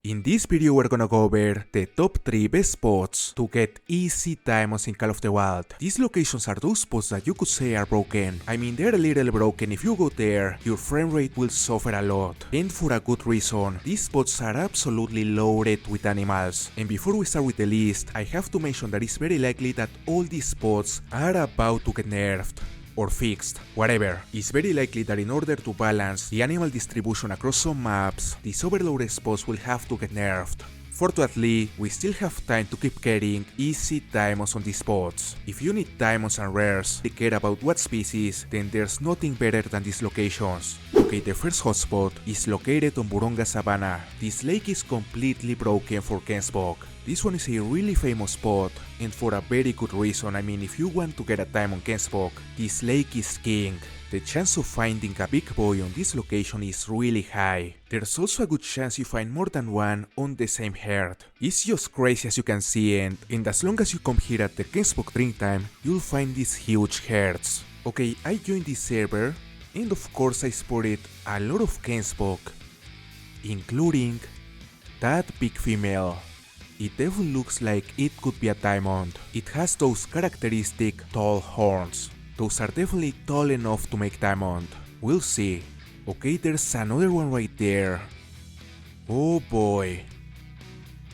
In this video we're gonna go over the top 3 best spots to get easy diamonds in Call of the Wild. These locations are those spots that you could say are broken. I mean, they're a little broken. If you go there, your frame rate will suffer a lot. And for a good reason. These spots are absolutely loaded with animals. And before we start with the list, I have to mention that it's very likely that all these spots are about to get nerfed or fixed, whatever. It's very likely that in order to balance the animal distribution across some maps, these overloaded spots will have to get nerfed. Fortunately, we still have time to keep getting easy diamonds on these spots. If you need diamonds and rares, they care about what species, then there's nothing better than these locations. Okay, the first hotspot is located on Burunga savannah. This lake is completely broken for Kensbok. This one is a really famous spot, and for a very good reason. I mean, if you want to get a diamond Kensbok, this lake is king. The chance of finding a big boy on this location is really high. There's also a good chance you find more than one on the same herd. It's just crazy as you can see, and as long as you come here at the Kensbok drink time, you'll find these huge herds. Okay, I joined this server, and of course I spotted a lot of Kensbok, including that big female. It definitely looks like it could be a diamond. It has those characteristic tall horns. Those are definitely tall enough to make diamond. We'll see. Okay, there's another one right there. Oh boy.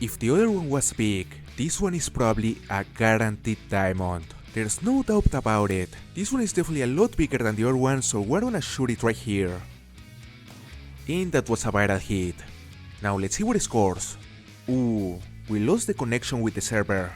If the other one was big, this one is probably a guaranteed diamond. There's no doubt about it. This one is definitely a lot bigger than the other one, so we're gonna shoot it right here. And that was a viral hit. Now let's see what it scores. Ooh. We lost the connection with the server.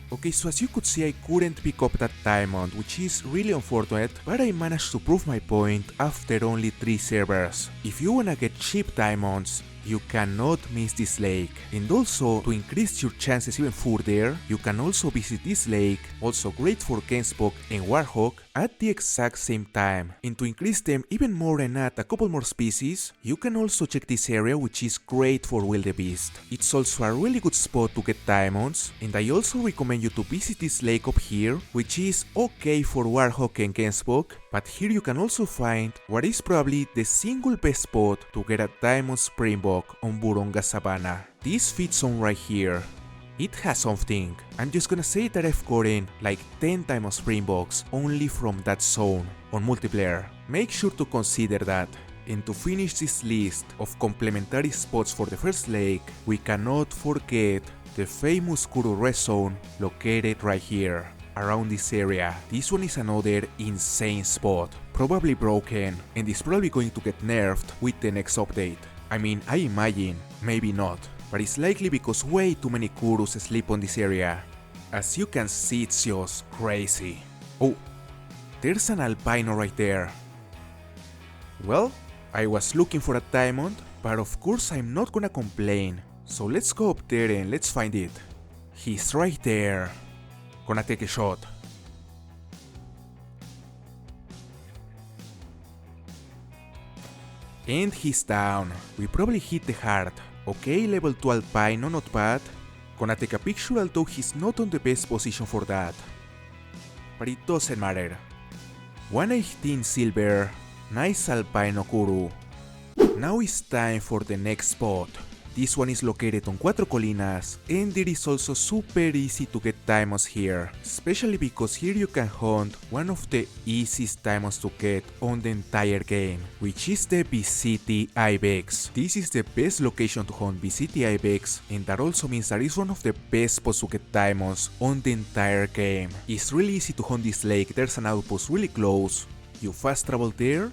Okay, so as you could see, I couldn't pick up that diamond, which is really unfortunate, but I managed to prove my point after only 3 servers. If you wanna get cheap diamonds, you cannot miss this lake. And also, to increase your chances even further, you can also visit this lake, also great for Kensbok and Warhawk, at the exact same time. And to increase them even more and add a couple more species, you can also check this area, which is great for wildebeest. It's also a really good spot to get diamonds, and I also recommend you to visit this lake up here, which is okay for Warhawk and Kensbok, but here you can also find what is probably the single best spot to get a diamond springbok on Burunga savannah. This fits on right here. It has something. I'm just gonna say that I've gotten like 10 diamond springboks only from that zone on multiplayer. Make sure to consider that. And to finish this list of complementary spots for the first lake, we cannot forget the famous Kuro rest zone located right here, around this area. This one is another insane spot, probably broken, and is probably going to get nerfed with the next update. I mean, I imagine, maybe not, but it's likely because way too many Kuros sleep on this area. As you can see, it's just crazy. Oh, there's an albino right there. Well, I was looking for a diamond, but of course I'm not gonna complain. So let's go up there and let's find it. He's right there. Gonna take a shot. And he's down. We probably hit the heart. Okay, level 2 albino, not bad. Gonna take a picture, although he's not on the best position for that. But it doesn't matter. 118 silver. Nice albino Kuro. Now it's time for the next spot. This one is located on 4 colinas, and it is also super easy to get diamonds here, especially because here you can hunt one of the easiest diamonds to get on the entire game, which is the VCT Ibex. This is the best location to hunt VCT Ibex, and that also means that it's one of the best spots to get diamonds on the entire game. It's really easy to hunt this lake. There's an outpost really close. You fast travel there,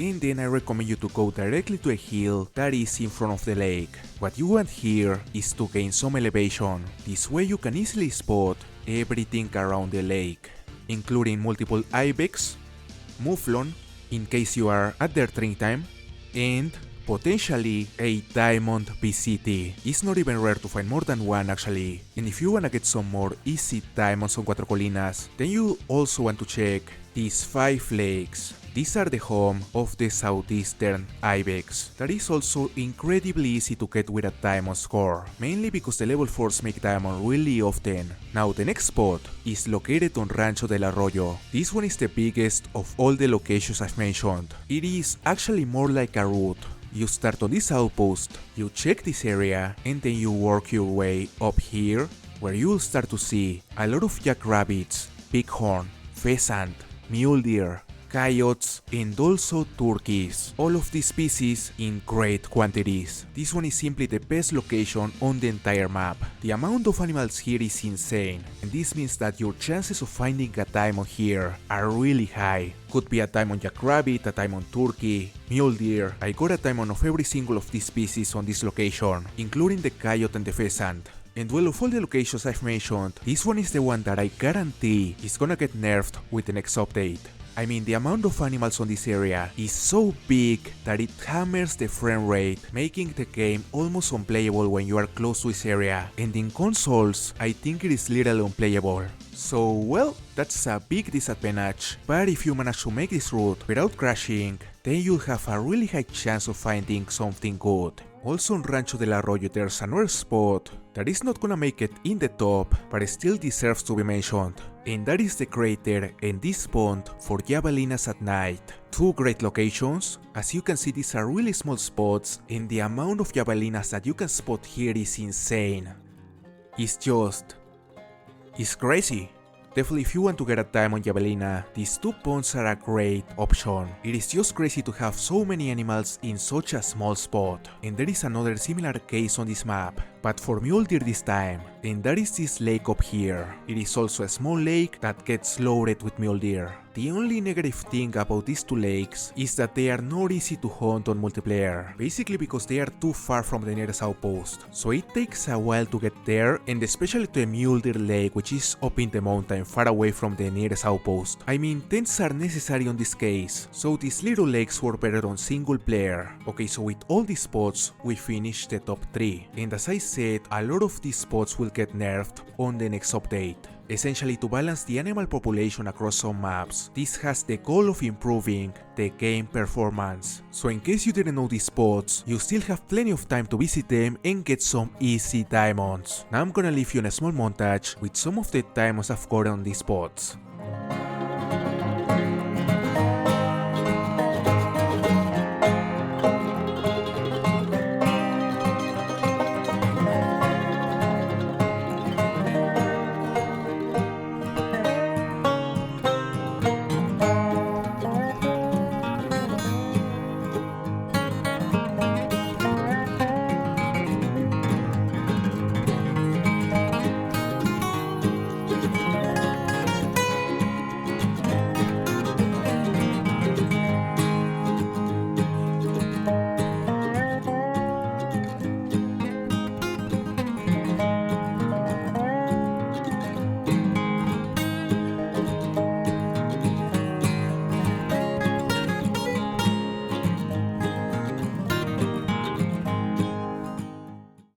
and then I recommend you to go directly to a hill that is in front of the lake. What you want here is to gain some elevation. This way you can easily spot everything around the lake, including multiple Ibex, Mouflon, in case you are at their drink time, and potentially a diamond VCT. It's not even rare to find more than one actually. And if you wanna get some more easy diamonds on 4 colinas, then you also want to check these 5 lakes. These are the home of the southeastern Ibex. That is also incredibly easy to get with a diamond score, mainly because the level 4s make diamond really often. Now the next spot is located on Rancho del Arroyo. This one is the biggest of all the locations I've mentioned. It is actually more like a route. You start on this outpost, you check this area, and then you work your way up here, where you'll start to see a lot of jackrabbits, bighorn, pheasant, mule deer, coyotes, and also turkeys. All of these species in great quantities. This one is simply the best location on the entire map. The amount of animals here is insane, and this means that your chances of finding a diamond here are really high. Could be a diamond jackrabbit, a diamond turkey, mule deer. I got a diamond of every single of these species on this location, including the coyote and the pheasant. And well, of all the locations I've mentioned, this one is the one that I guarantee is gonna get nerfed with the next update. I mean, the amount of animals on this area is so big that it hammers the frame rate, making the game almost unplayable when you are close to this area, and in consoles, I think it is literally unplayable. So well, that's a big disadvantage, but if you manage to make this route without crashing, then you'll have a really high chance of finding something good. Also on Rancho del Arroyo there's another spot that is not gonna make it in the top, but still deserves to be mentioned. And that is the crater and this pond for Javelinas at night. Two great locations. As you can see, these are really small spots, and the amount of Javelinas that you can spot here is insane. It's crazy. Definitely, if you want to get a diamond Javelina, these two ponds are a great option. It is just crazy to have so many animals in such a small spot. And there is another similar case on this map, but for mule deer this time, and that is this lake up here. It is also a small lake that gets loaded with mule deer. The only negative thing about these two lakes is that they are not easy to hunt on multiplayer, basically because they are too far from the nearest outpost, so it takes a while to get there, and especially to a mule deer lake which is up in the mountain far away from the nearest outpost. I mean, tents are necessary on this case, so these little lakes work better on single player. Okay, so with all these spots, we finished the top 3, and as I said, a lot of these spots will get nerfed on the next update. Essentially, to balance the animal population across some maps, this has the goal of improving the game performance. So in case you didn't know these spots, you still have plenty of time to visit them and get some easy diamonds. Now I'm gonna leave you in a small montage with some of the diamonds I've gotten on these spots.